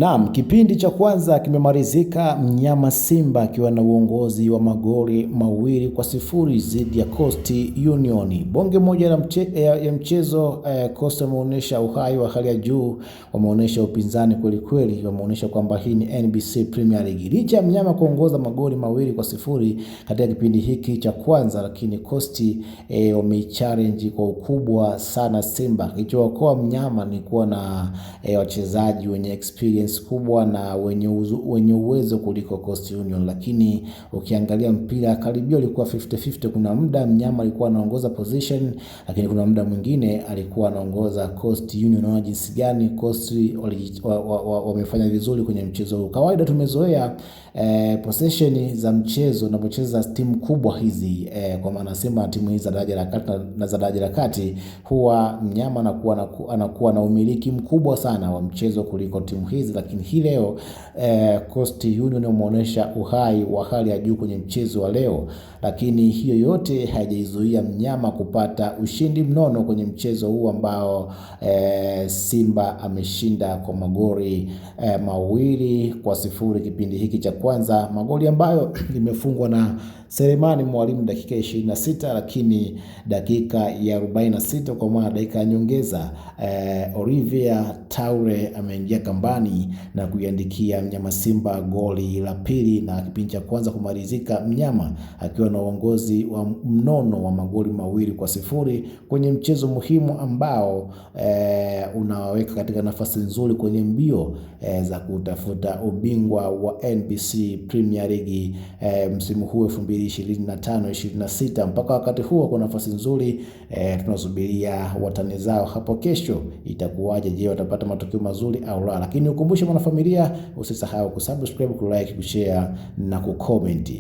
Naam, kipindi cha kwanza kimemalizika mnyama Simba akiwa na uongozi wa magoli 2-0 dhidi ya Coastal Union. Bonge moja ya mchezo. Coastal wameonyesha uhai wa hali ya juu, wameonyesha upinzani kweli kweli, wameonyesha kwamba hii ni NBC Premier League. Licha ya mnyama kuongoza magoli 2-0 katika kipindi hiki cha kwanza, lakini Coastal wamechallenge kwa ukubwa sana Simba. Kilichookoa mnyama ni kuwa na wachezaji wenye experience kubwa na wenye uwezo kuliko Coastal Union, lakini ukiangalia mpira karibia ulikuwa 50-50. Kuna muda mnyama alikuwa anaongoza position, lakini kuna muda mwingine alikuwa anaongoza Coastal Union. Na jinsi gani Coastal wamefanya vizuri kwenye mchezo huu. Kawaida tumezoea possession za mchezo na kucheza timu kubwa hizi, kwa maana Simba timu hizi za daraja la kati na za daraja la kati, huwa mnyama anakuwa na umiliki mkubwa sana wa mchezo kuliko timu hizi. Lakini hii leo Coastal Union wameonyesha uhai wa hali ya juu kwenye mchezo wa leo, lakini hiyo yote haijazuia mnyama kupata ushindi mnono kwenye mchezo huu ambao Simba ameshinda kwa magoli 2-0 kipindi hiki cha kwanza, magoli ambayo limefungwa na Selemani Mwalimu dakika 26, lakini dakika ya 46 kwa maana dakika ya nyongeza Olivier Taure ameingia kambani na kuiandikia mnyama Simba goli la pili, na kipindi cha kwanza kumalizika mnyama akiwa na uongozi wa mnono wa magoli 2-0 kwenye mchezo muhimu ambao unawaweka katika nafasi nzuri kwenye mbio za kutafuta ubingwa wa NBC Premier League msimu huu 2025-26. Mpaka wakati huo kwa nafasi nzuri, tunasubiria watani zao hapo kesho itakuwaje. Je, watapata matokeo mazuri au la? Lakini ukumbushe mwanafamilia, usisahau kusubscribe, kulike, kushare na kucomment.